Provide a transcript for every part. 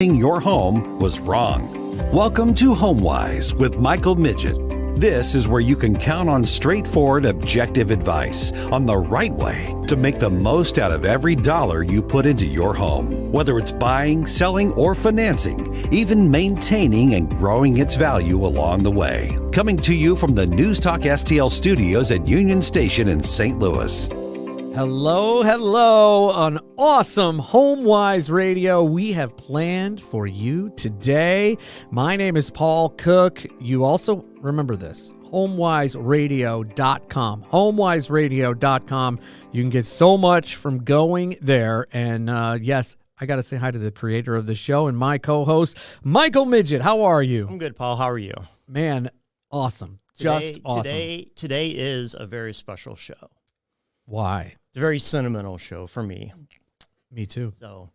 Your home was wrong. Welcome to HomeWise with Michael Miget. This is where you can count on straightforward, objective advice on the right way to make the most out of every dollar you put into your home. Whether it's buying, selling, or financing, even maintaining and growing its value along the way. Coming to you from the News Talk STL studios at Union Station in St. Louis. Hello on awesome HomeWise Radio. We have planned for you today. My name is Paul Cook. You also remember this, HomeWiseRadio.com. HomeWiseRadio.com. You can get so much from going there. And yes, I got to say hi to the creator of the show and my co-host, Michael Miget. How are you? I'm good, Paul. How are you? Man, awesome. Just awesome. Today is a very special show. Why? It's a very sentimental show for me. Me too. So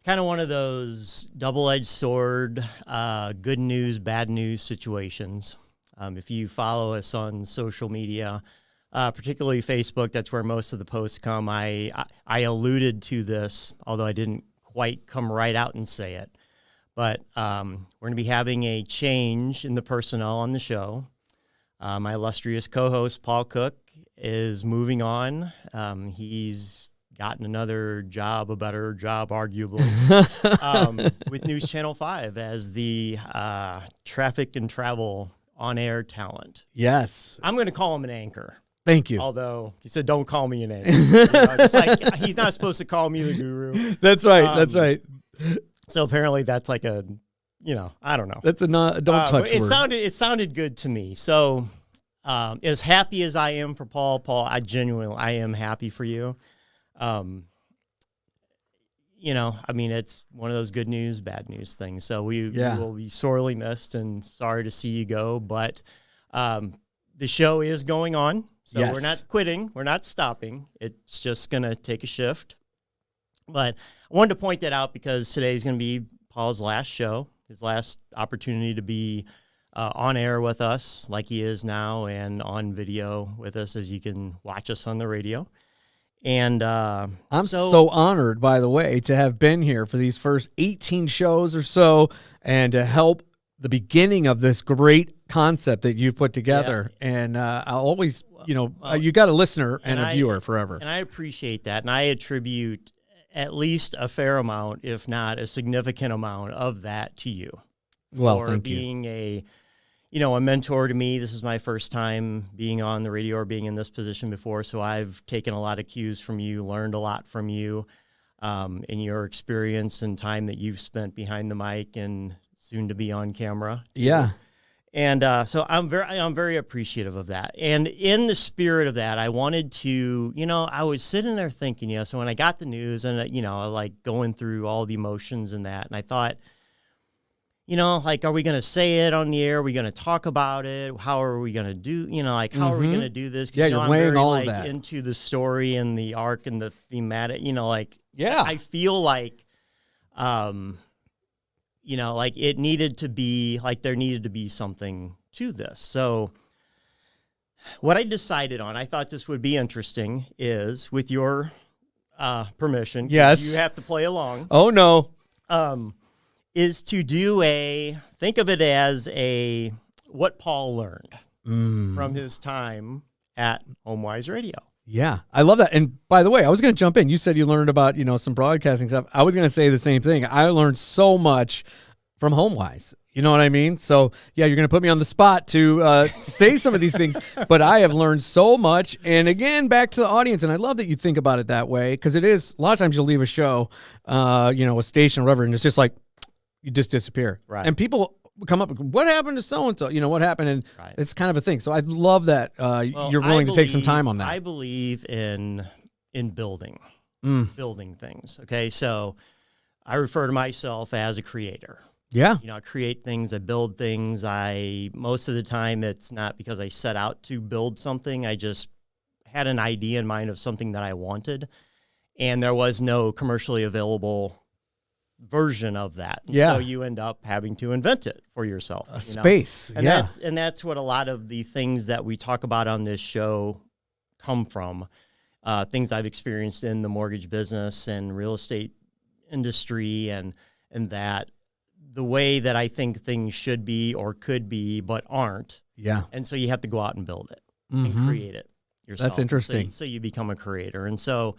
kind of one of those double-edged sword, good news, bad news situations. If you follow us on social media, particularly Facebook, that's where most of the posts come. I alluded to this, although I didn't quite come right out and say it. But we're going to be having a change in the personnel on the show. My illustrious co-host, Paul Cook, is moving on. He's gotten another job, a better job, arguably, with News Channel 5 as the traffic and travel on-air talent. Yes. I'm going to call him an anchor. Thank you. Although he said, don't call me an anchor. It's like, he's not supposed to call me the guru. That's right. That's right. So apparently that's like a, I don't know. That's a don't touch word. It sounded good to me. So as happy as I am for Paul, I am happy for you. It's one of those good news, bad news things. So we will be sorely missed and sorry to see you go. But the show is going on. So We're not quitting. We're not stopping. It's just going to take a shift. But I wanted to point that out because today is going to be Paul's last show, his last opportunity to be on air with us like he is now and on video with us as you can watch us on the radio. And I'm so honored, by the way, to have been here for these first 18 shows or so and to help the beginning of this great concept that you've put together. Yeah. And I'll always, you got a listener and a viewer forever. And I appreciate that. And I attribute at least a fair amount, if not a significant amount of that to you. Well, for thank being you. a mentor to me. This is my first time being on the radio or being in this position before, so I've taken a lot of cues from you, learned a lot from you, in your experience and time that you've spent behind the mic and soon to be on camera too. Yeah. And so I'm very appreciative of that. And in the spirit of that, I wanted to, I was sitting there thinking, so when I got the news and, like going through all the emotions and that, and I thought, are we going to say it on the air? Are we going to talk about it? How are we going to do, how are we going to do this? Yeah, you're weighing all of that. Into the story and the arc and the thematic, yeah. I feel like, it needed to be, there needed to be something to this. So what I decided on, I thought this would be interesting, is with your permission. Yes. You have to play along. Oh, no. Is to do think of it as what Paul learned from his time at HomeWise Radio. Yeah, I love that. And by the way, I was going to jump in. You said you learned about, some broadcasting stuff. I was going to say the same thing. I learned so much from HomeWise. You know what I mean? So, yeah, you're going to put me on the spot to say some of these things, but I have learned so much. And again, back to the audience, and I love that you think about it that way, because it is, a lot of times you'll leave a show, a station or whatever, and it's just like, you just disappear. Right. And people come up, what happened to so-and-so? What happened? And right. It's kind of a thing. So I love that you're willing to take some time on that. I believe in building things. Okay. So I refer to myself as a creator. Yeah. I create things, I build things. Most of the time it's not because I set out to build something. I just had an idea in mind of something that I wanted, and there was no commercially available version of that. Yeah. So you end up having to invent it for yourself. Space. And yeah. That's what a lot of the things that we talk about on this show come from. Things I've experienced in the mortgage business and real estate industry and and that the way that I think things should be or could be, but aren't. Yeah. And so you have to go out and build it and create it yourself. That's interesting. So you become a creator. And so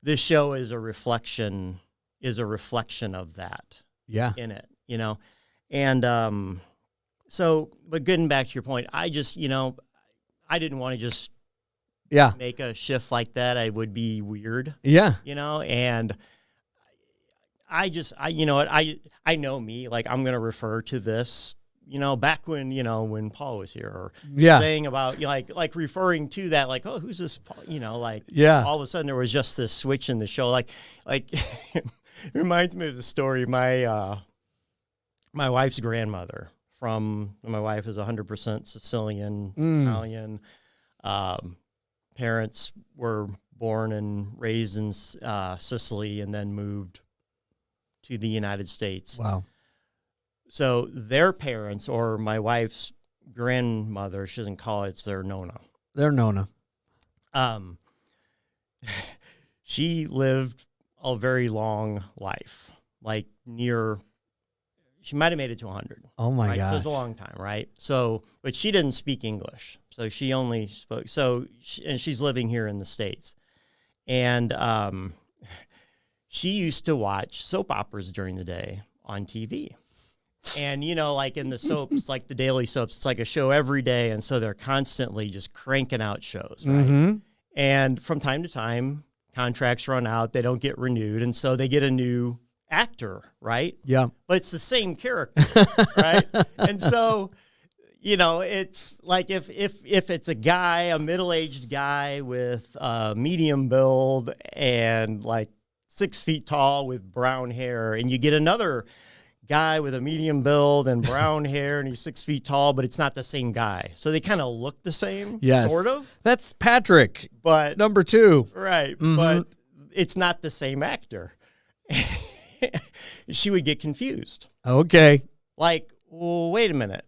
this show is a reflection of that. Yeah. In it, And so, but getting back to your point, I just, I didn't want to just make a shift like that. I would be weird. Yeah. And I know me, like I'm going to refer to this, back when, when Paul was here, or saying about, like referring to that, like, oh, who's this Paul? All of a sudden there was just this switch in the show. Like it reminds me of the story. My wife's grandmother my wife is 100% Sicilian, Italian. Parents were born and raised in Sicily and then moved to the United States. Wow. So their parents, or my wife's grandmother, she doesn't call it, it's their Nona. Their Nona. She lived a very long life, like she might have made it to 100. Oh my gosh. So it's a long time, right? So, but she didn't speak English. So she only spoke, and she's living here in the States. And she used to watch soap operas during the day on TV. And, like in the soaps, like the daily soaps, it's like a show every day. And so they're constantly just cranking out shows, right? Mm-hmm. And from time to time, contracts run out, they don't get renewed. And so they get a new actor, right? Yeah. But it's the same character, right? And so, it's like if it's a middle-aged guy with medium build and like 6 feet tall with brown hair, and you get another guy with a medium build and brown hair and he's 6 feet tall, but it's not the same guy. So they kind of look the same, sort of. That's Patrick, but number 2. Right, but it's not the same actor. She would get confused. Okay. Like, well, wait a minute.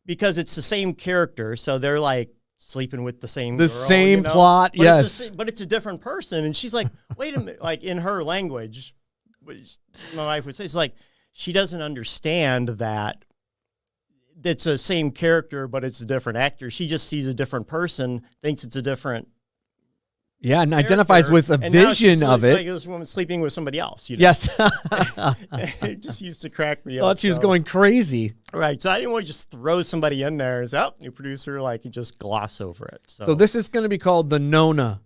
Because it's the same character, so they're like sleeping with the same girl, same plot, but yes. But it's a different person. And she's like, wait a minute. Like in her language, my wife would say, it's like, she doesn't understand that it's the same character, but it's a different actor. She just sees a different person, thinks it's a different and identifies with a vision of it. Like this woman sleeping with somebody else. Yes. It just used to crack me up. Thought she was going crazy. Right. So I didn't want to just throw somebody in there and say, oh, new producer, like, and just gloss over it. So this is going to be called the Nona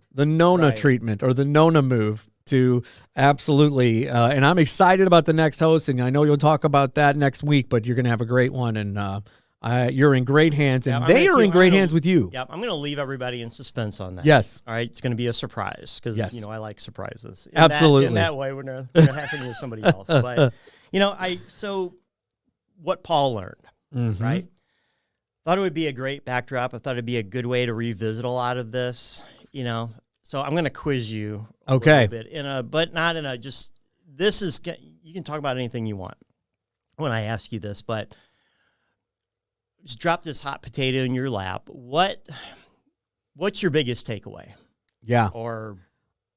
treatment, or the Nona move to absolutely. And I'm excited about the next hosting. I know you'll talk about that next week, but you're going to have a great one. And you're in great hands, and they are in great hands with you. Yeah, I'm going to leave everybody in suspense on that. Yes. All right, it's going to be a surprise because, I like surprises. Absolutely. In that way, when they're happening with somebody else. But, so what Paul learned, right? Thought it would be a great backdrop. I thought it'd be a good way to revisit a lot of this, So I'm going to quiz you a little bit, but not in a just, you can talk about anything you want when I ask you this, but just drop this hot potato in your lap. What's your biggest takeaway? Yeah. Or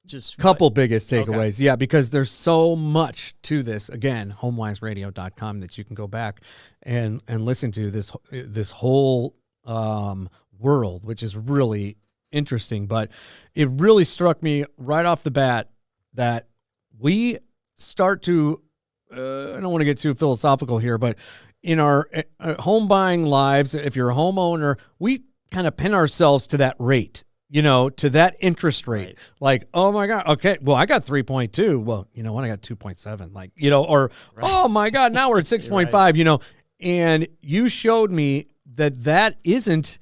just couple biggest takeaways. Okay. Yeah, because there's so much to this. Again, homewiseradio.com that you can go back and listen to this whole world, which is really interesting. But it really struck me right off the bat that we start to I don't want to get too philosophical here, but in our home buying lives, if you're a homeowner, we kind of pin ourselves to that rate, to that interest rate. Right. Like, oh my God, okay, well, I got 3.2. Well, you know what? I got 2.7. Like, or, oh my God, now we're at 6.5, right. And you showed me that isn't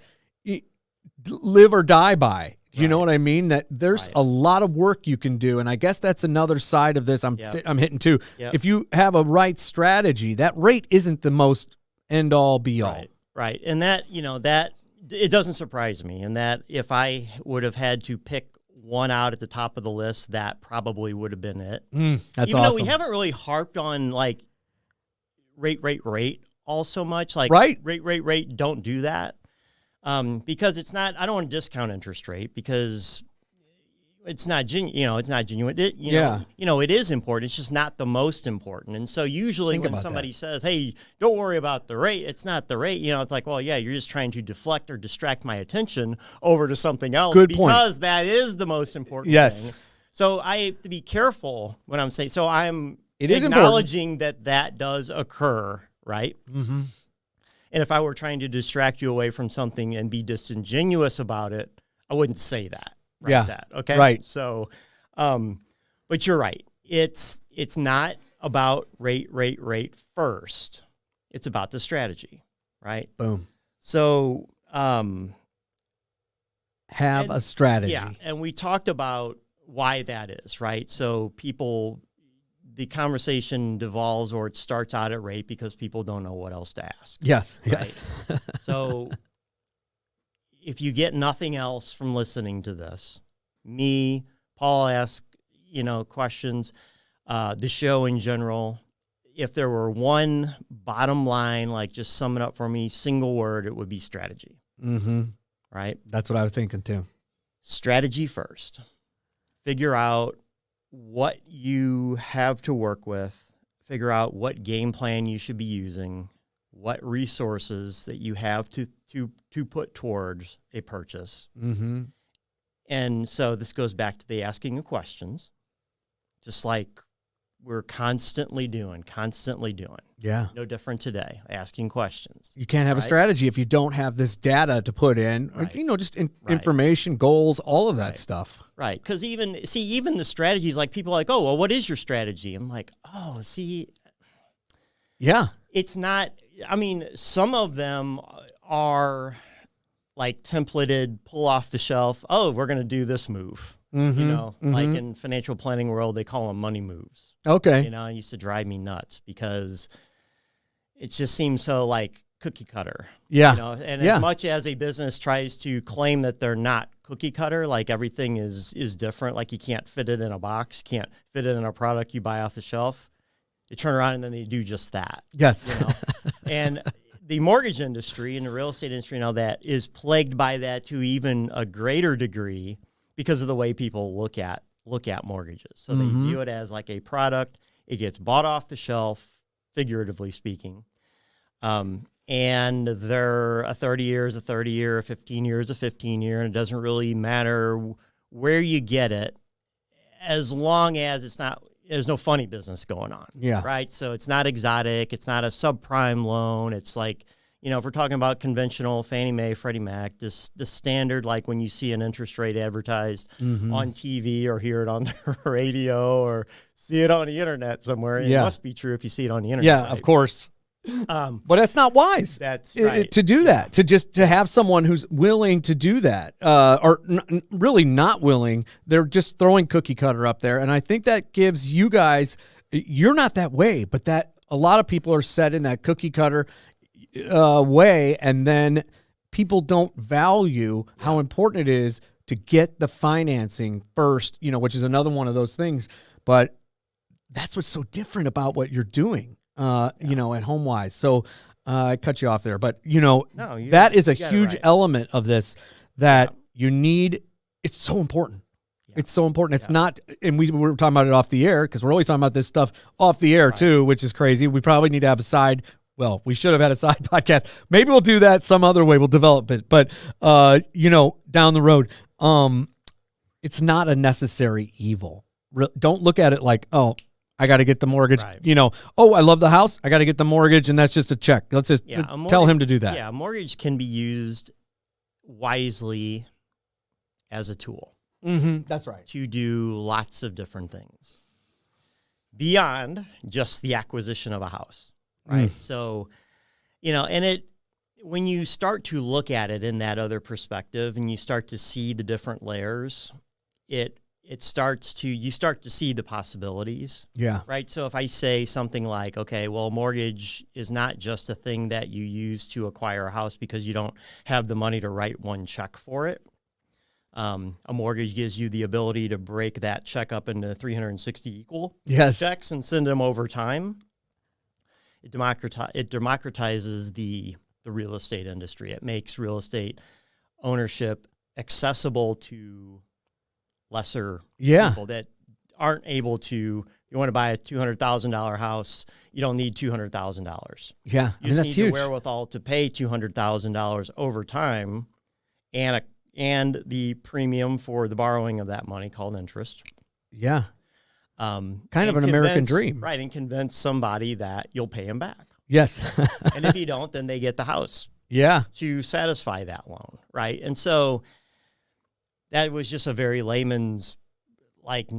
live or die by. You know what I mean? That there's a lot of work you can do, and I guess that's another side of this. I'm hitting too. Yep. If you have a right strategy, that rate isn't the most end all be all. Right. And that it doesn't surprise me. And that if I would have had to pick one out at the top of the list, that probably would have been it. That's Even awesome. though we haven't really harped on like rate all so much. Like rate. Don't do that. Because it's not, I don't want to discount interest rate because it's not it's not genuine. It, it is important. It's just not the most important. And so usually when somebody says, "Hey, don't worry about the rate," it's not the rate. It's like, well, yeah, you're just trying to deflect or distract my attention over to something else. Good because that is the most important thing. So I have to be careful when I'm saying. So I'm acknowledging that does occur, right? Mm-hmm. And if I were trying to distract you away from something and be disingenuous about it, I wouldn't say that. Okay. Right. So, but you're right. It's not about rate first. It's about the strategy, right? Boom. So, have a strategy. Yeah. And we talked about why that is, right? So the conversation devolves or it starts out at rate because people don't know what else to ask. Yes. Right? Yes. So if you get nothing else from listening to this, me, Paul ask, questions, the show in general, if there were one bottom line, like just sum it up for me, single word, it would be strategy. Mm-hmm. Right? That's what I was thinking too. Strategy first. Figure out what you have to work with. Figure out what game plan you should be using. What resources that you have to put towards a purchase. Mm-hmm. And so this goes back to the asking of questions, just like we're constantly doing. Yeah. No different today, asking questions. You can't have a strategy if you don't have this data to put in, or, just information, goals, all of that stuff. Right. Because even the strategies, like people are like, oh, well, what is your strategy? I'm like, oh, see. Yeah. It's not, some of them are like templated, pull off the shelf. Oh, we're going to do this move. Mm-hmm. Like in financial planning world, they call them money moves. Okay. It used to drive me nuts because it just seems so like cookie cutter. Yeah. And as much as a business tries to claim that they're not cookie cutter, like everything is different, like you can't fit it in a box, can't fit it in a product you buy off the shelf. They turn around and then they do just that. Yes. And the mortgage industry and the real estate industry and all that is plagued by that to even a greater degree because of the way people look at mortgages. So they view it as like a product. It gets bought off the shelf, figuratively speaking. And they're a 30-year is a 30-year, a 15-year is a 15-year, and it doesn't really matter where you get it as long as there's no funny business going on. Yeah. Right? So it's not exotic. It's not a subprime loan. It's like, if we're talking about conventional Fannie Mae, Freddie Mac, the standard, like when you see an interest rate advertised on TV or hear it on the radio or see it on the internet somewhere, it must be true if you see it on the internet. Yeah, right? of course. But that's not wise. That's right. To do that, to have someone who's willing to do that, or really not willing. They're just throwing cookie cutter up there. And I think that gives you guys, you're not that way, but that a lot of people are set in that cookie cutter way, and then people don't value how important it is to get the financing first, which is another one of those things. But that's what's so different about what you're doing, at HomeWise. So I cut you off there, but that is a huge element of this that you need. It's so important. It's so important. It's not, and we were talking about it off the air because we're always talking about this stuff off the air too, which is crazy. We probably need to have we should have had a side podcast. Maybe we'll do that some other way. We'll develop it. But, down the road, it's not a necessary evil. Don't look at it like, oh, I got to get the mortgage. Right. Oh, I love the house. I got to get the mortgage, and that's just a check. Let's just tell him to do that. Yeah, a mortgage can be used wisely as a tool. Mm-hmm. That's right. To do lots of different things beyond just the acquisition of a house. Right. So, and when you start to look at it in that other perspective and you start to see the different layers, you start to see the possibilities. Yeah. Right. So if I say something like, okay, well, mortgage is not just a thing that you use to acquire a house because you don't have the money to write one check for it. A mortgage gives you the ability to break that check up into 360 equal checks and send them over time. It democratizes the real estate industry. It makes real estate ownership accessible to lesser Yeah. people that aren't able to. You want to buy a $200,000 house, you don't need $200,000. Yeah. You just that's need huge. the wherewithal to pay $200,000 over time, and the premium for the borrowing of that money called interest. Yeah. Kind of an And American dream. Right, and convince somebody that you'll pay them back. Yes. And if you don't, then they get the house Yeah. to satisfy that loan, right? And so that was just a very layman's, like,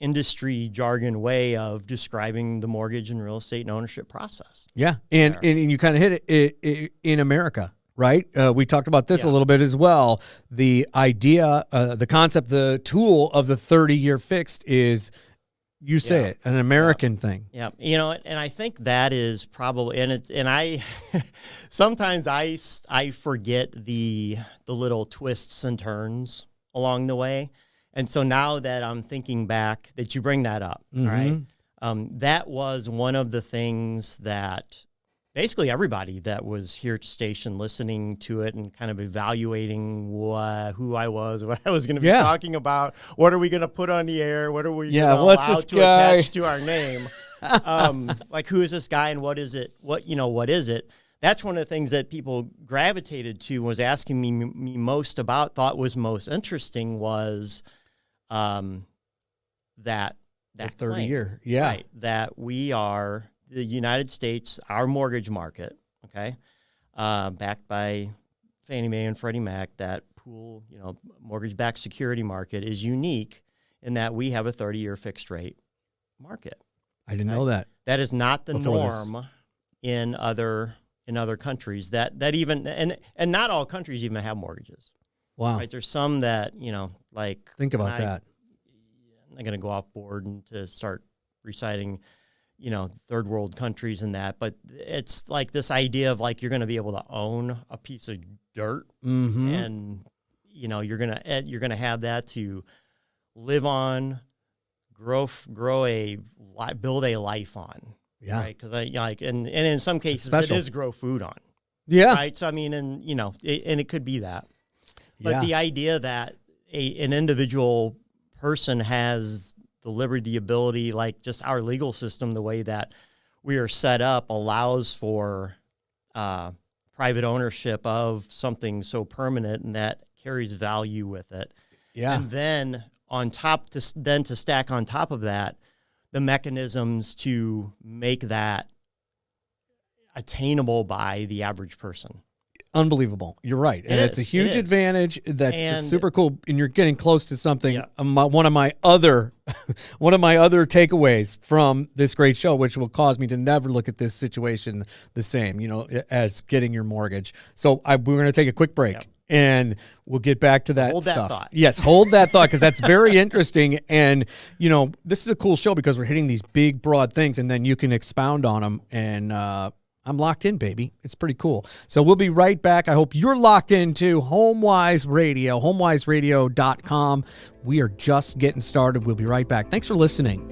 industry jargon way of describing the mortgage and real estate and ownership process. Yeah. And you kind of hit it in America, right? We talked about this a little bit as well. The idea, the concept, the tool of the 30-year fixed is, you say it, an American thing. Yeah. You know, and I think that is probably, and I, sometimes I forget the little twists and turns along the way. And so now that I'm thinking back that you bring that up, right? That was one of the things that basically everybody that was here at the station listening to it and kind of evaluating who I was, what I was going to be talking about, what are we going to put on the air, what are we going to allow to attach to our name, like who is this guy and what is it? What is it? That's one of the things that people gravitated to, was asking me most about, thought was most interesting was that 30-year, right, that we are the United States, our mortgage market, okay, backed by Fannie Mae and Freddie Mac, that pool, mortgage-backed security market is unique in that we have a 30-year fixed rate market. I didn't know that. That is not the norm in other countries. That even and not all countries even have mortgages. Wow. Right? There's some that, like, think about that. I'm not going to go off board and to start reciting, third world countries and that, but it's like this idea of, like, you're going to be able to own a piece of dirt, and you're going to have that to live on, build a life on. Yeah. Right. Because and in some cases it is grow food on. Yeah. Right. So, I mean, and it could be that. But the idea that an individual person has the liberty, the ability, like just our legal system, the way that we are set up allows for private ownership of something so permanent and that carries value with it. Yeah. And then to stack on top of that, the mechanisms to make that attainable by the average person. Unbelievable. You're right. And it's a huge advantage. That's super cool. And you're getting close to something. One of my other takeaways from this great show, which will cause me to never look at this situation the same, as getting your mortgage. So we're going to take a quick break and we'll get back to that hold stuff. That thought. Yes. Hold that thought, because that's very interesting. And, this is a cool show because we're hitting these big, broad things and then you can expound on them. And, I'm locked in, baby. It's pretty cool. So we'll be right back. I hope you're locked into HomeWise Radio, HomeWiseRadio.com. We are just getting started. We'll be right back. Thanks for listening.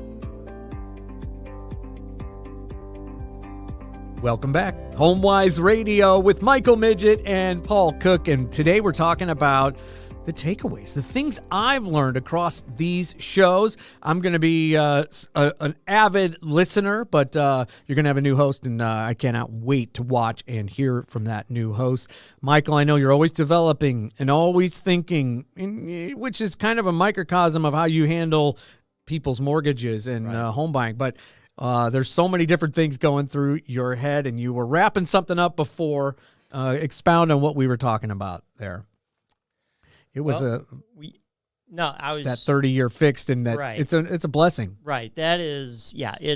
Welcome back. HomeWise Radio with Michael Miget and Paul Cook. And today we're talking about the takeaways, the things I've learned across these shows. I'm going to be an avid listener, but you're going to have a new host, and I cannot wait to watch and hear from that new host. Michael, I know you're always developing and always thinking, which is kind of a microcosm of how you handle people's mortgages and home buying, but there's so many different things going through your head, and you were wrapping something up before. Expound on what we were talking about there. It was that 30-year fixed, and that it's a blessing. Right. That is, honestly,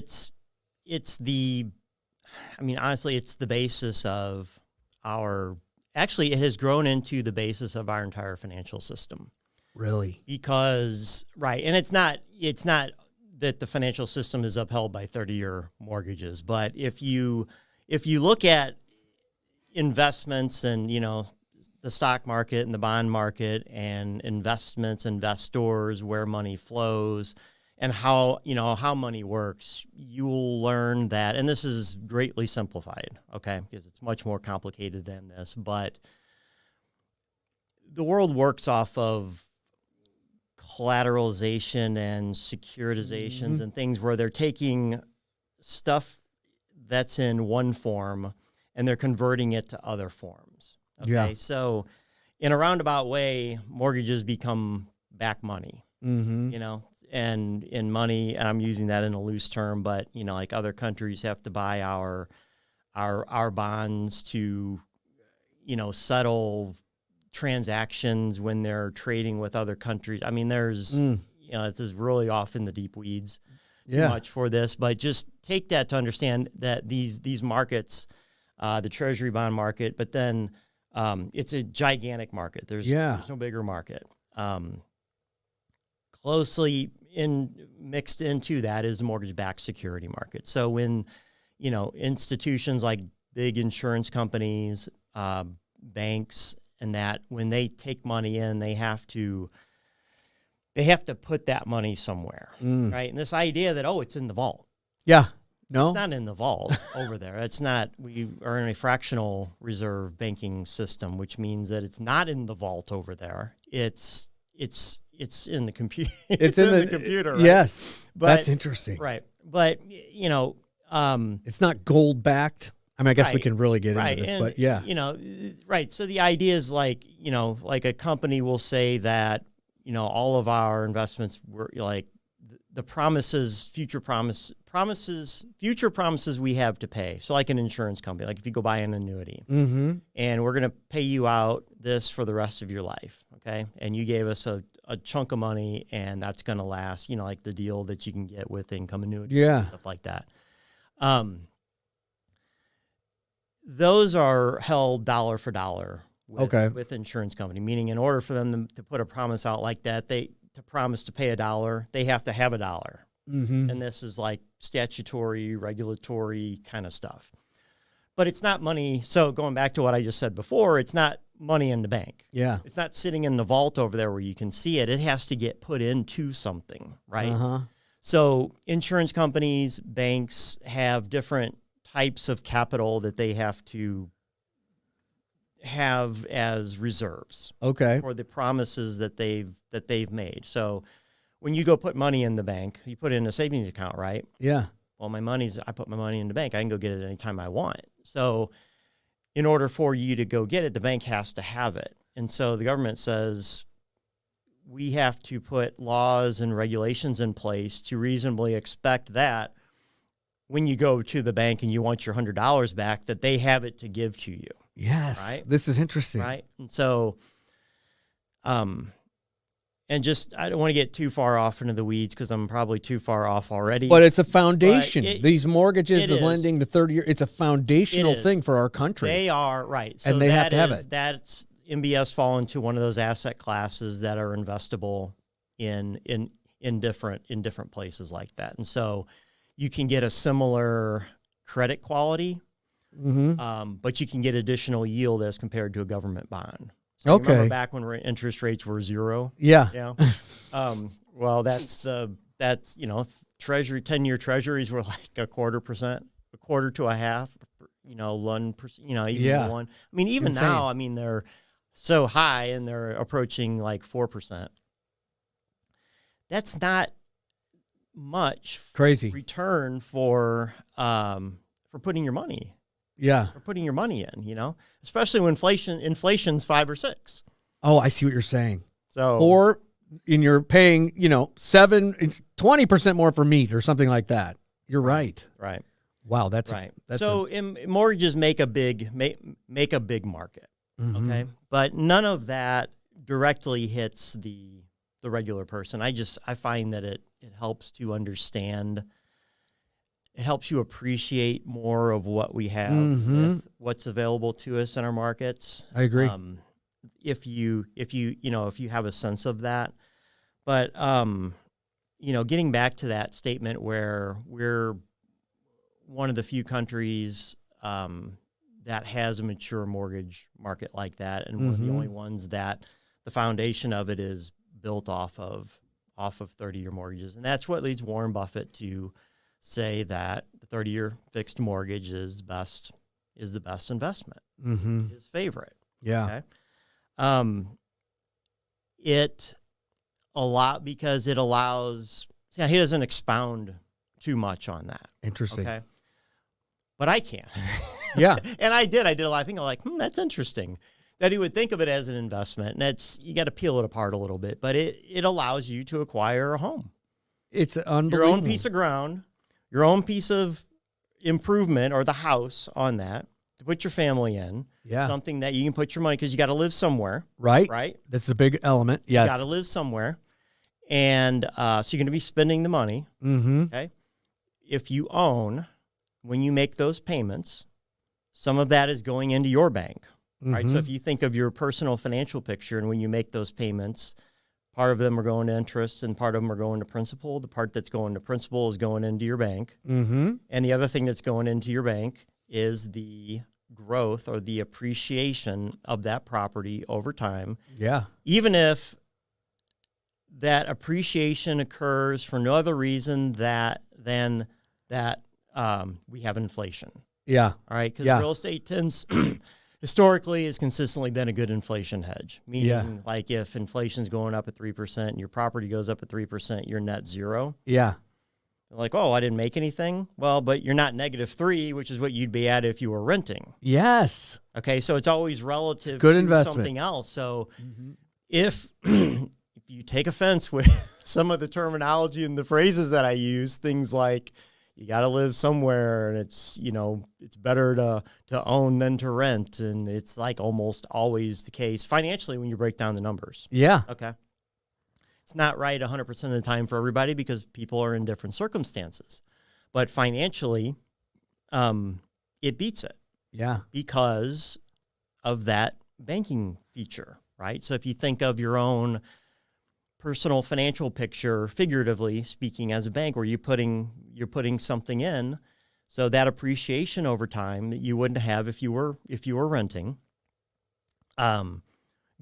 it's the basis of it has grown into the basis of our entire financial system. Really? Because, and it's not that the financial system is upheld by 30-year mortgages, but if you look at investments and, the stock market and the bond market and investments, investors, where money flows and how money works, you will learn that, and this is greatly simplified, okay, because it's much more complicated than this, but the world works off of collateralization and securitizations and things where they're taking stuff that's in one form and they're converting it to other forms. Okay. Yeah. So in a roundabout way, mortgages become back money, you know, and in money, and I'm using that in a loose term, but you know, like other countries have to buy our bonds to, you know, settle transactions when they're trading with other countries. I mean, there's, you know, this is really off in the deep weeds too much for this, but just take that to understand that these markets, the treasury bond market, but then it's a gigantic market. There's no bigger market. Closely mixed into that is the mortgage-backed security market. So when, you know, institutions like big insurance companies, banks, and that when they take money in, they have to put that money somewhere, right? And this idea that, oh, it's in the vault. Yeah. No, it's not in the vault over there. It's not. We are in a fractional reserve banking system, which means that it's not in the vault over there. It's in the computer. It's in the computer. Right? Yes, but, that's interesting. Right, but you know, it's not gold backed. I mean, I guess we can really get into this, but yeah. You know, right. So the idea is like, you know, like a company will say that, you know, all of our investments were like the future promises we have to pay. So like an insurance company, like if you go buy an annuity and we're going to pay you out this for the rest of your life. Okay. And you gave us a chunk of money and that's going to last, you know, like the deal that you can get with income annuities and stuff like that. Those are held dollar for dollar with insurance company, meaning in order for them to put a promise out like that, to promise to pay $1, they have to have $1. And this is like statutory, regulatory kind of stuff. But it's not money. So going back to what I just said before, it's not money in the bank. Yeah. It's not sitting in the vault over there where you can see it. It has to get put into something, right? So insurance companies, banks have different types of capital that they have to have as reserves for the promises that they've made. So when you go put money in the bank, you put it in a savings account, right? Yeah. Well, I put my money in the bank. I can go get it anytime I want. So in order for you to go get it, the bank has to have it. And so the government says we have to put laws and regulations in place to reasonably expect that when you go to the bank and you want your $100 back, that they have it to give to you. Yes. Right? This is interesting. Right. And so, and just, I don't want to get too far off into the weeds because I'm probably too far off already. But it's a foundation. These mortgages, the lending, the 30-year, it's a foundational thing for our country. They are, right. So and they have to have it. That's MBS fall into one of those asset classes that are investable in different places like that. And so you can get a similar credit quality, but you can get additional yield as compared to a government bond. So remember back when interest rates were 0? Yeah. Well, that's you know, treasury 10-year treasuries were like 0.25%, 0.25 to 0.5%, you know, 1%, you know, even 1. I mean, even now, I mean, they're so high and they're approaching like 4%. That's not much crazy return for putting your money. Yeah. For putting your money in, you know, especially when inflation's 5 or 6. Oh, I see what you're saying. So, or you're paying, you know, 20% more for meat or something like that. You're right. Right. Wow. That's right. Mortgages make a big market. Okay. But none of that directly hits the regular person. I find that it helps to understand. It helps you appreciate more of what we have, with what's available to us in our markets. I agree. If you have a sense of that, but you know, getting back to that statement where we're one of the few countries that has a mature mortgage market like that, and one of the only ones that the foundation of it is built off of 30-year mortgages, and that's what leads Warren Buffett to say that the 30-year fixed mortgage is the best investment, his favorite. Yeah. Okay? it a lot because it allows, see, he doesn't expound too much on that. Interesting. Okay. But I can. Yeah. And I did a lot of things. I'm like, that's interesting that he would think of it as an investment. And you got to peel it apart a little bit, but it allows you to acquire a home. It's unbelievable. Your own piece of ground, your own piece of improvement, or the house on that to put your family in. Yeah. Something that you can put your money, because you got to live somewhere. Right. Right. That's a big element. Yes. You got to live somewhere. And so you're going to be spending the money. Mm-hmm. Okay. If you own, when you make those payments, some of that is going into your bank. Right. Mm-hmm. So if you think of your personal financial picture, and when you make those payments, part of them are going to interest and part of them are going to principal. The part that's going to principal is going into your bank. Mm-hmm. And the other thing that's going into your bank is the growth or the appreciation of that property over time. Yeah. Even if that appreciation occurs for no other reason than that we have inflation. Yeah. All right. Because Yeah. real estate tends historically has consistently been a good inflation hedge, meaning like if inflation's going up at 3% and your property goes up at 3%, you're net zero. Yeah. They're like, oh, I didn't make anything. Well, but you're not -3, which is what you'd be at if you were renting. Yes. Okay, so it's always relative Good to investment. something else. So if if you take offense with some of the terminology and the phrases that I use, things like you got to live somewhere, and it's, it's better to own than to rent, and it's like almost always the case financially when you break down the numbers. Yeah. Okay. It's not right 100% of the time for everybody because people are in different circumstances. But financially, it beats it Yeah. because of that banking feature, right? So if you think of your own personal financial picture, figuratively speaking, as a bank, where you're putting something in, so that appreciation over time that you wouldn't have if you were renting,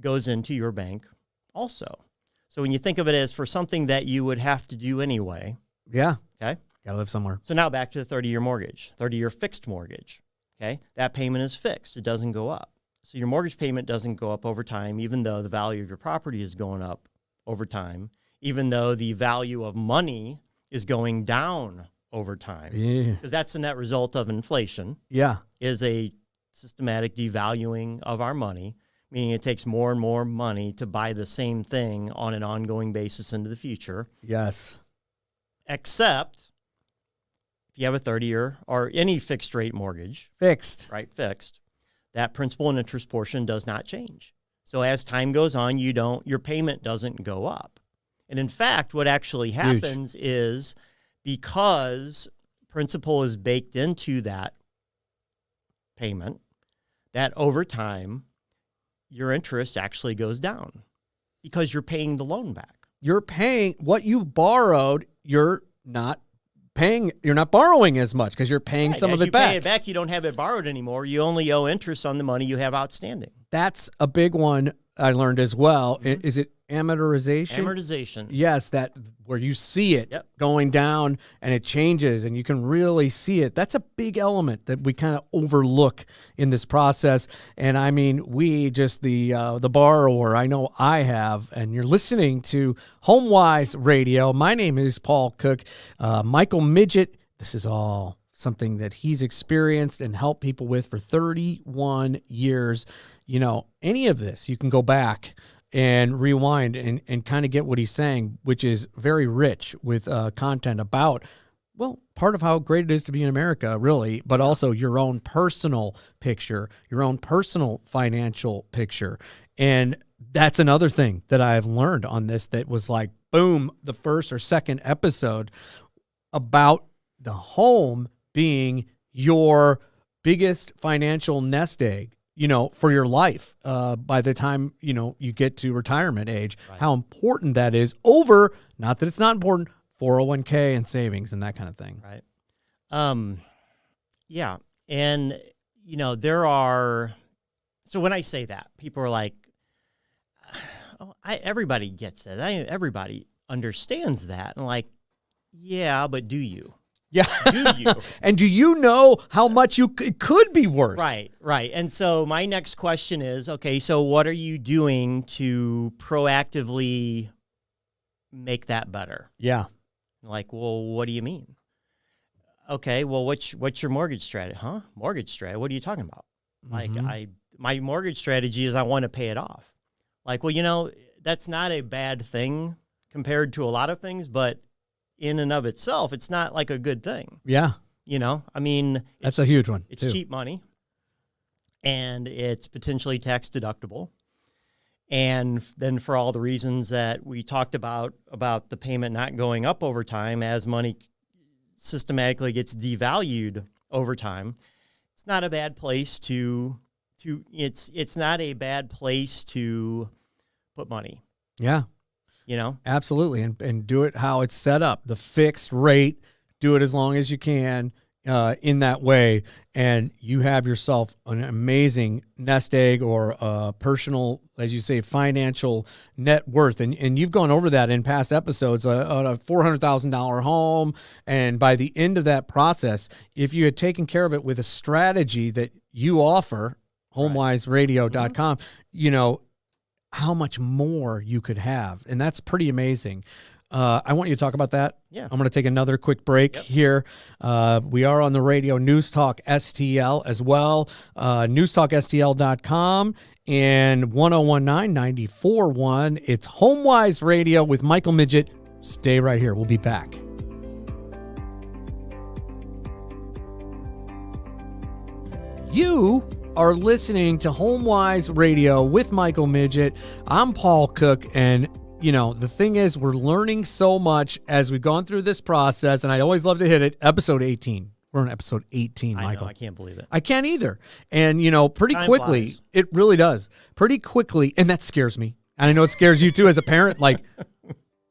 goes into your bank also. So when you think of it as for something that you would have to do anyway, Yeah. okay? Gotta live somewhere. So now back to the 30-year mortgage, 30-year fixed mortgage, okay? That payment is fixed. It doesn't go up. So your mortgage payment doesn't go up over time, even though the value of your property is going up over time, even though the value of money is going down over time. Yeah. Because that's the net result of inflation, Yeah. is a systematic devaluing of our money, meaning it takes more and more money to buy the same thing on an ongoing basis into the future. Yes. Except if you have a 30-year or any fixed rate mortgage, Fixed. right, fixed, that principal and interest portion does not change. So as time goes on, your payment doesn't go up. And in fact, what actually happens is because principal is baked into that payment, that over time, your interest actually goes down because you're paying the loan back. You're paying what you borrowed. You're not paying. You're not borrowing as much because you're paying Right. some As of it you back. pay it back, you don't have it borrowed anymore. You only owe interest on the money you have outstanding. That's a big one I learned as well. Is it amortization? Amortization. Yes, that where you see it Yep. going down and it changes and you can really see it. That's a big element that we kind of overlook in this process. And I mean, we just the borrower, I know I have, and you're listening to HomeWise Radio. My name is Paul Cook. Michael Miget, this is all something that he's experienced and helped people with for 31 years. Any of this, you can go back and rewind and kind of get what he's saying, which is very rich with content about, well, part of how great it is to be in America, really, but also your own personal picture, your own personal financial picture. And that's another thing that I've learned on this that was like, boom, the first or second episode about the home being your biggest financial nest egg, for your life by the time, you get to retirement age, Right. how important that is over, not that it's not important, 401k and savings and that kind of thing. Right. Yeah. And, there are, so when I say that, people are like, oh, everybody gets it. Everybody understands that. And like, yeah, but do you? Yeah. Do you? And do you know how much it could be worth? Right. And so my next question is, okay, so what are you doing to proactively make that better? Yeah. Like, well, what do you mean? Okay, well, what's your mortgage strategy? Huh? Mortgage strategy? What are you talking about? Like, my mortgage strategy is I want to pay it off. Like, well, that's not a bad thing compared to a lot of things, but in and of itself, it's not like a good thing. Yeah. I mean, that's a huge one. It's too. cheap money, and it's potentially tax deductible. And then for all the reasons that we talked about the payment not going up over time as money systematically gets devalued over time, it's not a bad place it's not a bad place to put money. Yeah. Absolutely. And do it how it's set up, the fixed rate, do it as long as you can in that way. And you have yourself an amazing nest egg or personal, as you say, financial net worth. And you've gone over that in past episodes on a $400,000 home. And by the end of that process, if you had taken care of it with a strategy that you offer, HomeWiseRadio.com, how much more you could have. And that's pretty amazing. I want you to talk about that. Yeah. I'm going to take another quick break here. We are on the radio, News Talk STL as well. NewsTalkSTL.com and 1019-94.1. It's HomeWise Radio with Michael Miget. Stay right here. We'll be back. You are listening to HomeWise Radio with Michael Miget. I'm Paul Cook, and the thing is, we're learning so much as we've gone through this process, and I always love to hit it. Episode 18. We're on episode 18, Michael. I know, I can't believe it. I can't either. And, pretty Time quickly, flies. it really does. Pretty quickly, and that scares me. And I know it scares you too as a parent. Like,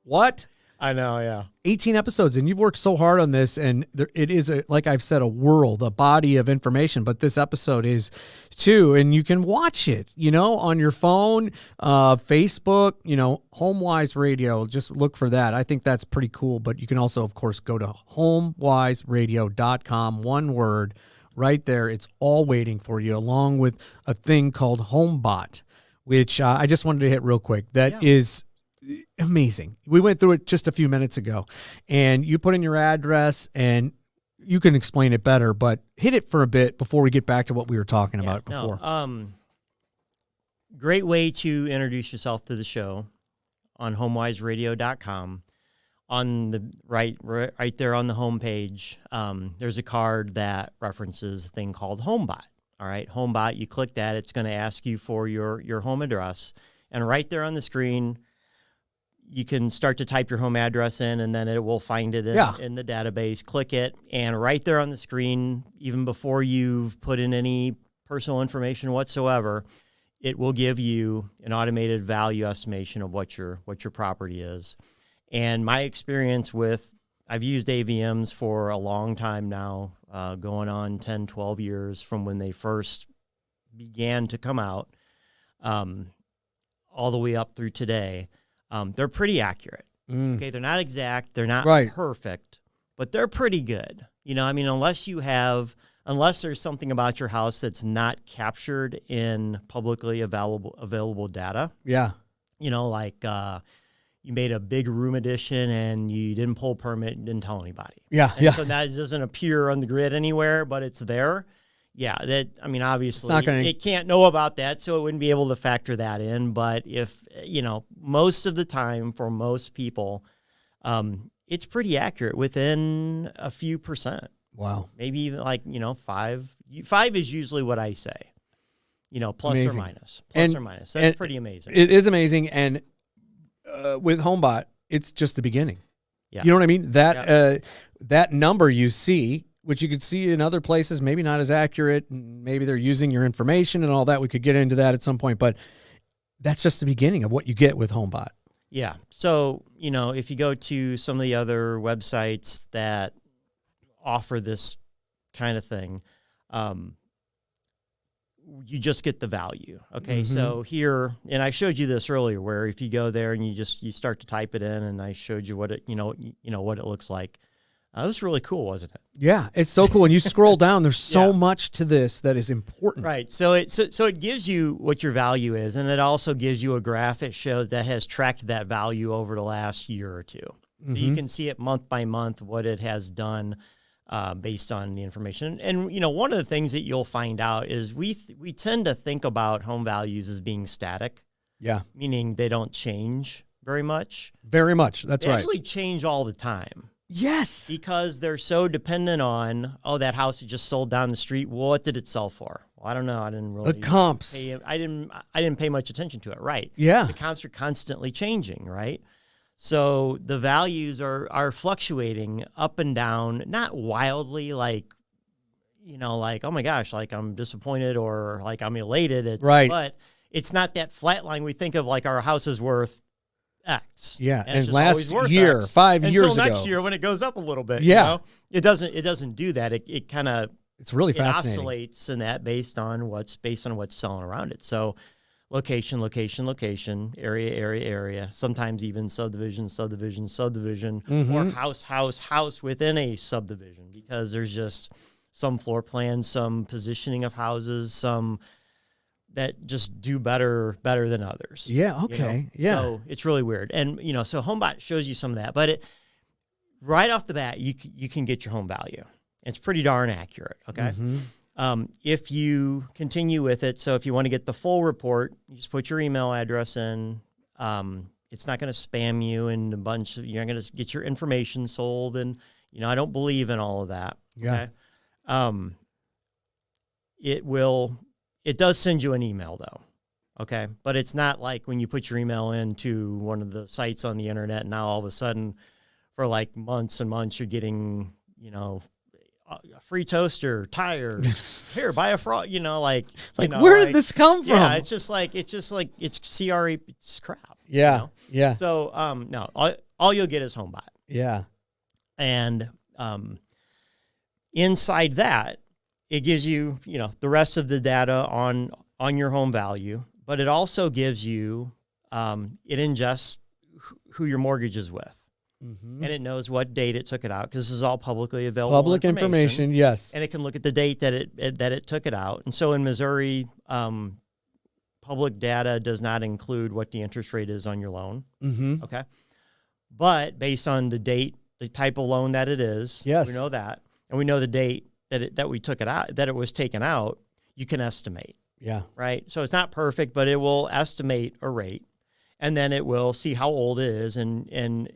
what? I know, yeah. 18 episodes, and you've worked so hard on this, and it is, like I've said, a body of information, but this episode is too, and you can watch it, on your phone, Facebook, HomeWise Radio. Just look for that. I think that's pretty cool, but you can also, of course, go to HomeWiseRadio.com, one word, right there. It's all waiting for you, along with a thing called HomeBot, which I just wanted to hit real quick. That is amazing. We went through it just a few minutes ago, and you put in your address, and you can explain it better, but hit it for a bit before we get back to what we were talking about before. Great way to introduce yourself to the show on HomeWiseRadio.com. On the right there on the homepage, there's a card that references a thing called HomeBot. All right, HomeBot, you click that, it's going to ask you for your home address, and right there on the screen, you can start to type your home address in, and then it will find it in the database. Click it, and right there on the screen, even before you've put in any personal information whatsoever, it will give you an automated value estimation of what your property is. And my experience I've used AVMs for a long time now, going on 10, 12 years from when they first began to come out, all the way up through today. They're pretty accurate. Okay, they're not exact, they're not perfect, but they're pretty good. Unless there's something about your house that's not captured in publicly available data. Yeah. Like you made a big room addition and you didn't pull a permit and didn't tell anybody. Yeah. So that doesn't appear on the grid anywhere, but it's there. Yeah, obviously it can't know about that, so it wouldn't be able to factor that in. But if, most of the time for most people, it's pretty accurate within a few percent. Wow. Maybe even 5. 5 is usually what I say, plus amazing. Or minus. Plus or minus. That's pretty amazing. It is amazing. And with HomeBot, it's just the beginning. Yeah. You know what I mean? That number you see, which you could see in other places, maybe not as accurate. Maybe they're using your information and all that. We could get into that at some point, but that's just the beginning of what you get with HomeBot. Yeah. So, if you go to some of the other websites that offer this kind of thing, you just get the value. Okay. Mm-hmm. So here, and I showed you this earlier, where if you go there and you start to type it in, and I showed you what it, what it looks like. It was really cool, wasn't it? Yeah, it's so cool. When you scroll down, there's so much to this that is important. Right. So it gives you what your value is, and it also gives you a graph it shows that has tracked that value over the last year or two. So you can see it month by month what it has done based on the information. And one of the things that you'll find out is we tend to think about home values as being static. Yeah, meaning they don't change very much. Very much. That's they right. Actually change all the time. Yes. Because they're so dependent on, that house that just sold down the street. Well, what did it sell for? Well, I don't know. I didn't really the comps. I didn't pay much attention to it. Right. Yeah. The comps are constantly changing. Right. So the values are fluctuating up and down, not wildly like, like, oh my gosh, like I'm disappointed or like I'm elated. Right. But it's not that flat line we think of like our house is worth X. Yeah, and last year, X 5 years ago. Until next year when it goes up a little bit. Yeah. It doesn't do that. It kind of it's really fascinating. Oscillates in that based on what's selling around it. So location, area, sometimes even subdivision, or house within a subdivision, because there's just some floor plans, some positioning of houses, some that just do better than others. Yeah, okay. Yeah. So it's really weird. And, so HomeBot shows you some of that. But right off the bat, you can get your home value. It's pretty darn accurate, okay? If you continue with it, so if you want to get the full report, you just put your email address in. It's not going to spam you and you're not going to get your information sold. And, I don't believe in all of that. Yeah. Okay? It does send you an email, though, okay? But it's not like when you put your email into one of the sites on the internet, and now all of a sudden, for like months and months, you're getting, a free toaster, tires, here, buy a frog, where did this come from? Yeah, it's CRE, it's crap. Yeah, yeah. So, no, all you'll get is HomeBot. Yeah. And inside that, it gives you, the rest of the data on your home value, but it also gives you, it ingests who your mortgage is with. And it knows what date it took it out, because this is all publicly available Public information, yes. And it can look at the date that it took it out. And so in Missouri, public data does not include what the interest rate is on your loan. Okay. But based on the date, the type of loan that it is, yes, we know that, and we know the date that we took it out, that it was taken out, you can estimate. Yeah. Right. So it's not perfect, but it will estimate a rate, and then it will see how old it is and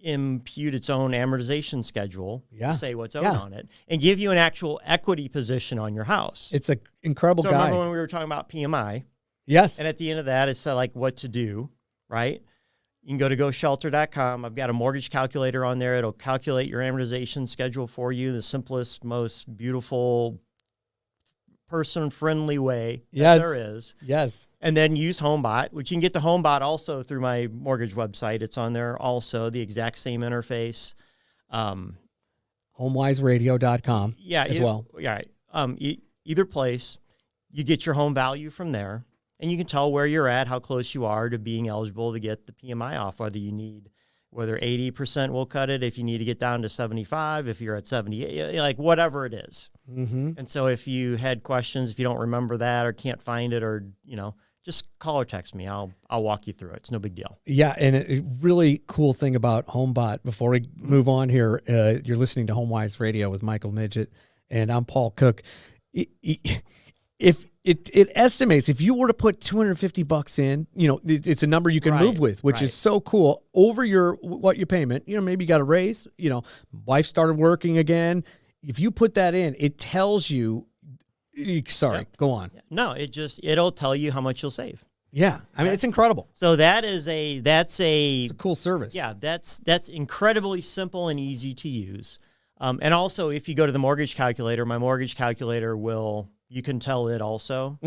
impute its own amortization schedule to say what's owed on it, and give you an actual equity position on your house. It's an incredible guide. Remember when we were talking about PMI? Yes. And at the end of that, it's like what to do, right? You can go to GoShelter.com. I've got a mortgage calculator on there. It'll calculate your amortization schedule for you, the simplest, most beautiful, person-friendly way that there is. Yes. And then use HomeBot, which you can get the HomeBot also through my mortgage website. It's on there also, the exact same interface. HomeWiseRadio.com as well. Yeah. Either place, you get your home value from there. And you can tell where you're at, how close you are to being eligible to get the PMI off, whether 80% will cut it, if you need to get down to 75, if you're at 78, like whatever it is. And so if you had questions, if you don't remember that or can't find it, or, just call or text me. I'll walk you through it. It's no big deal. Yeah, and a really cool thing about HomeBot, before we move on here, you're listening to HomeWise Radio with Michael Miget, and I'm Paul Cook. If it estimates, if you were to put $250 in, it's a number you can move with, which is so cool, over what your payment, maybe you got a raise, wife started working again. If you put that in, it tells you, go on. No, it'll tell you how much you'll save. Yeah. I mean, it's incredible. So that's a cool service. Yeah. That's incredibly simple and easy to use. And also if you go to the mortgage calculator, my mortgage calculator you can tell it also,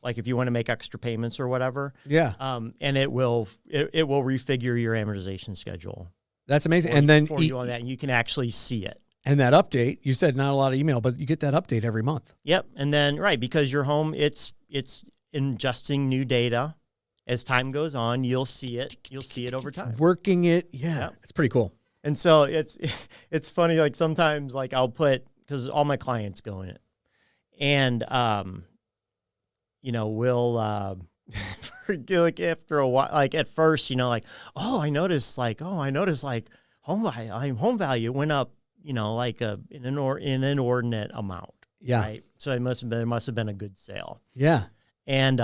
like if you want to make extra payments or whatever. Yeah. And it will refigure your amortization schedule. That's amazing. And then for you on that, and you can actually see it. And that update, you said not a lot of email, but you get that update every month. Yep. And then, because your home, it's ingesting new data. As time goes on, you'll see it over time. Working it. Yeah. Yep. It's pretty cool. And so it's funny, like sometimes like I'll put, because all my clients go in it, and we'll like after a while, like at first, like, I noticed like home value went up, like in an inordinate amount. Yeah. Right. So there must have been a good sale. Yeah. And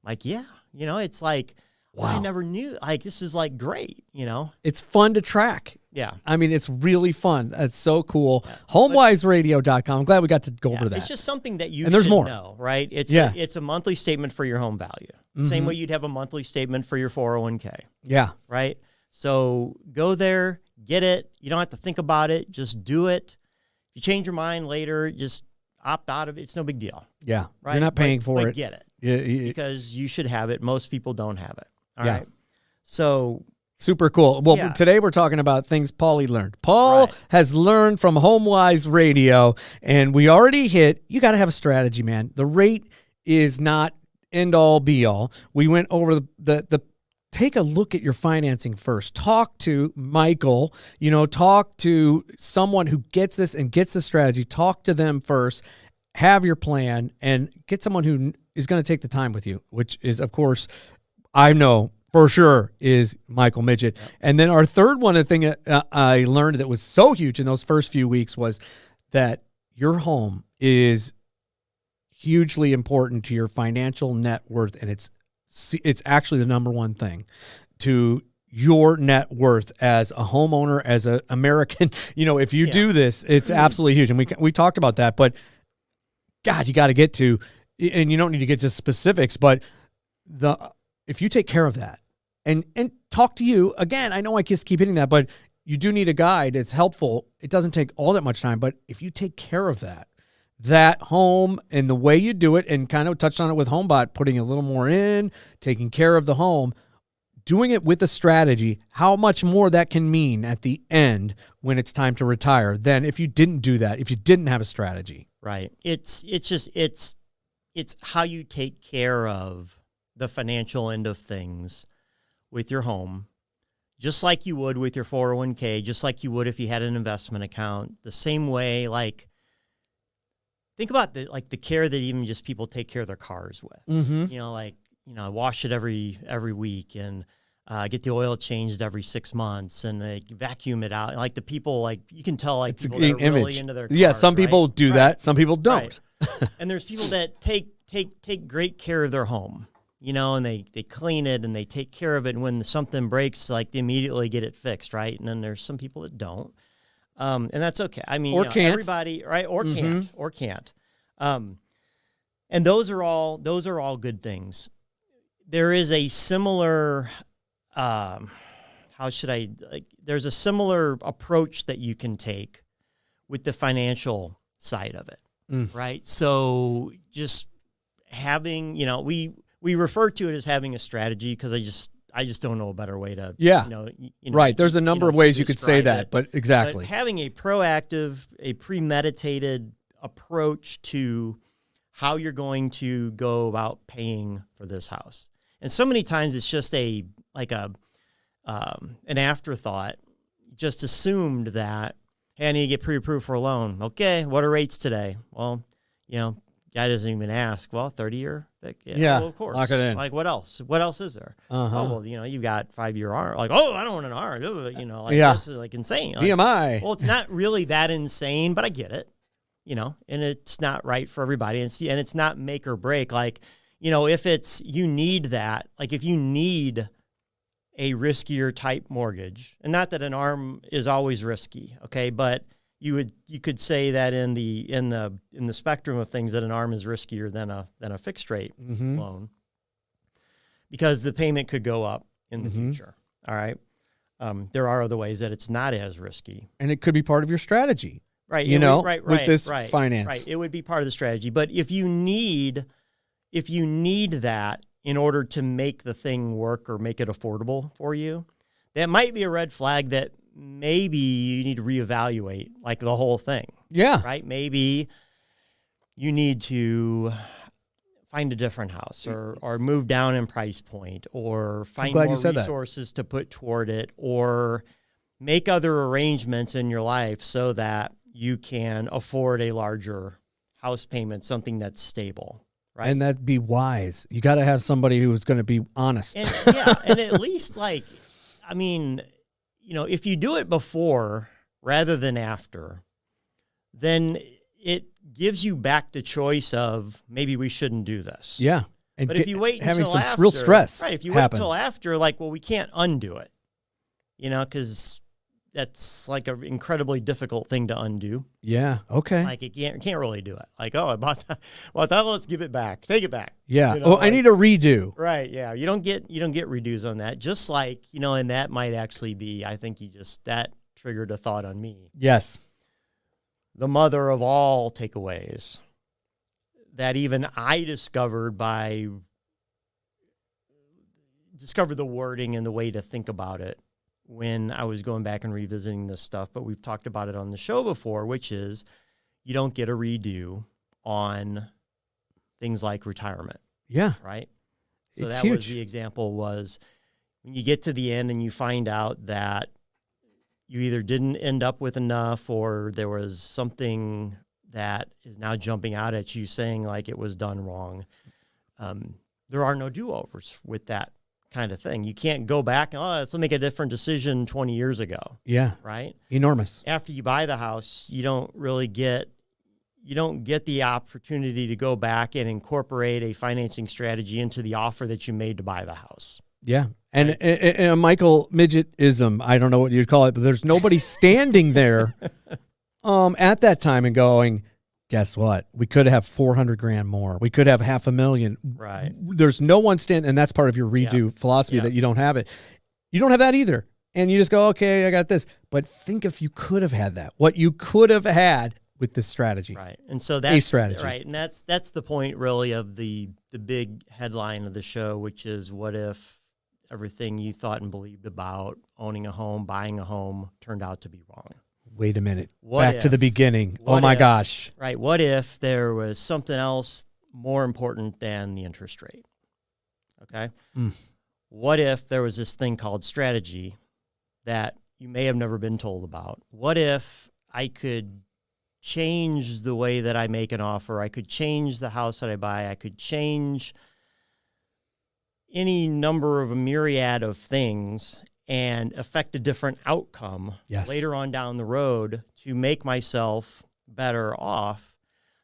like, yeah, it's like, wow. I never knew, like, this is like great, It's fun to track. Yeah. I mean, it's really fun. It's so cool. Yeah. HomeWiseRadio.com. I'm glad we got to go over that. It's just something that you and there's should more. know, right? It's it's a monthly statement for your home value. Mm-hmm. Same way you'd have a monthly statement for your 401k. Yeah. Right? So go there, get it. You don't have to think about it. Just do it. If you change your mind later, just opt out of it. It's no big deal. Yeah. Right? You're not paying for it. Get it. Yeah. Because you should have it. Most people don't have it. All right. So super cool. Well, today we're talking about things Paulie learned. Paul has learned from HomeWise Radio, and we already hit, you got to have a strategy, man. The rate is not end all be all. We went over the take a look at your financing first. Talk to Michael, talk to someone who gets this and gets the strategy. Talk to them first. Have your plan and get someone who is going to take the time with you, which is, of course, I know for sure is Michael Miget. Yep. And then our third one, the thing I learned that was so huge in those first few weeks was that your home is hugely important to your financial net worth. And it's actually the number one thing to your net worth as a homeowner, as an American. If you do this, it's absolutely huge. And we talked about that, but God, you got to get to, and you don't need to get to specifics, but if you take care of that and talk to you, again, I know I just keep hitting that, but you do need a guide. It's helpful. It doesn't take all that much time, but if you take care of that home and the way you do it, and kind of touched on it with HomeBot, putting a little more in, taking care of the home, doing it with a strategy, how much more that can mean at the end when it's time to retire than if you didn't do that, if you didn't have a strategy. Right. It's how you take care of the financial end of things with your home, just like you would with your 401k, just like you would if you had an investment account, the same way. Like, think about the care that even just people take care of their cars with. Mm-hmm. I wash it every week and get the oil changed every 6 months and they vacuum it out. Like the people, like you can tell, like it's people that are really into their cars. Yeah, some people do that. Some people don't. Right. And there's people that take great care of their home, and they clean it and they take care of it. And when something breaks, like they immediately get it fixed, right? And then there's some people that don't. And that's okay. I mean, everybody, right? Or can't. And those are all good things. There is a similar, there's a similar approach that you can take with the financial side of it, right? So just having, we refer to it as having a strategy because I just don't know a better way to, right. There's a number of ways you could say that, but exactly. But having a proactive, a premeditated approach to how you're going to go about paying for this house. And so many times it's just an afterthought, just assumed that, hey, I need to get pre-approved for a loan. Okay, what are rates today? Well, guy doesn't even ask. Well, 30-year. Yeah, well, of course. Lock it in. Like, what else? What else is there? Uh-huh. Oh, well, you've got 5-year R. Like, oh, I don't want an R. That's like insane. Like, VMI. Well, it's not really that insane, but I get it. And it's not right for everybody. And it's not make or break. Like, if you need that, like if you need a riskier type mortgage, and not that an ARM is always risky, okay, but you could say that in the spectrum of things that an ARM is riskier than a fixed rate loan, because the payment could go up in the future. All right. There are other ways that it's not as risky, and it could be part of your strategy. Right. With this finance. Right. It would be part of the strategy. But if you need that in order to make the thing work or make it affordable for you, that might be a red flag that maybe you need to reevaluate, like the whole thing. Yeah. Right. Maybe you need to find a different house or move down in price point or find more resources to put toward it, or make other arrangements in your life so that you can afford a larger house payment, something that's stable. Right. And that'd be wise. You got to have somebody who's going to be honest. And and at least if you do it before rather than after, then it gives you back the choice of maybe we shouldn't do this. Yeah. And but if you wait having until some after, real stress, right? If you happen. wait until after, we can't undo it, because that's like an incredibly difficult thing to undo. Yeah. Okay. You can't really do it. I bought that. Well, let's give it back. Take it back. Yeah. I need a redo. Right. Yeah. You don't get redos on that. Just and that might actually be, I think that triggered a thought on me. Yes. The mother of all takeaways that even I discovered the wording and the way to think about it when I was going back and revisiting this stuff, but we've talked about it on the show before, which is you don't get a redo on things like retirement. Yeah. Right? So It's that huge. was the example was when you get to the end and you find out that you either didn't end up with enough or there was something that is now jumping out at you saying it was done wrong. There are no do-overs with that kind of thing. You can't go back, let's make a different decision 20 years ago. Yeah. Right? Enormous. After you buy the house, you don't get the opportunity to go back and incorporate a financing strategy into the offer that you made to buy the house. Yeah. And a Michael Midgetism, I don't know what you'd call it, but there's nobody standing there at that time and going, guess what? We could have $400,000 more. We could have $500,000. Right. There's no one standing, and that's part of your redo philosophy that you don't have it. You don't have that either. And you just go, okay, I got this. But think if you could have had that, what you could have had with this strategy. Right. And so that's a strategy. Right. And that's the point really of the big headline of the show, which is what if everything you thought and believed about owning a home, buying a home turned out to be wrong? Wait a minute. Back to the beginning. Oh my gosh. Right. What if there was something else more important than the interest rate? Okay. What if there was this thing called strategy that you may have never been told about? What if I could change the way that I make an offer? I could change the house that I buy. I could change any number of a myriad of things and affect a different outcome later on down the road to make myself better off.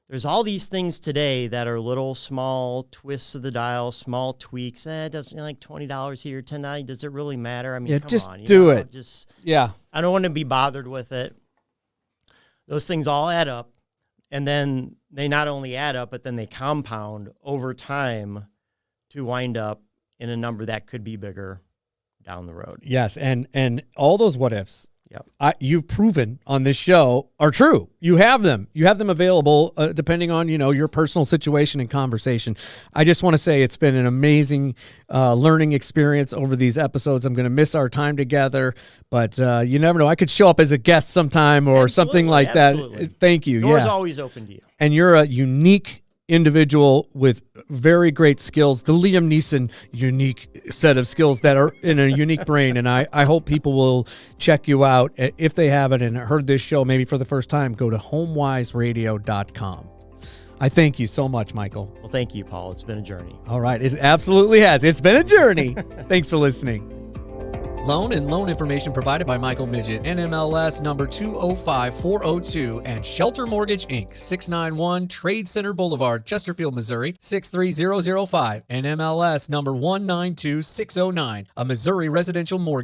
There's all these things today that are little small twists of the dial, small tweaks. It doesn't $20 here, $10. Does it really matter? I mean, come just on. do it. I don't want to be bothered with it. Those things all add up. And then they not only add up, but then they compound over time to wind up in a number that could be bigger down the road. Yes, and all those what ifs, yep, you've proven on this show are true. You have them. You have them available depending on your personal situation and conversation. I just want to say it's been an amazing learning experience over these episodes. I'm going to miss our time together, but you never know. I could show up as a guest sometime or something like that. Thank you. Door's always open to you. And you're a unique individual with very great skills, the Liam Neeson unique set of skills that are in a unique brain. And I hope people will check you out. If they haven't and heard this show maybe for the first time, go to HomeWiseRadio.com. I thank you so much, Michael. Well, thank you, Paul. It's been a journey. All right. It absolutely has. It's been a journey. Thanks for listening. Loan and loan information provided by Michael Miget, NMLS number 205402, and Shelter Mortgage, Inc., 691 Trade Center Boulevard, Chesterfield, Missouri, 63005, NMLS number 192609, a Missouri residential mortgage.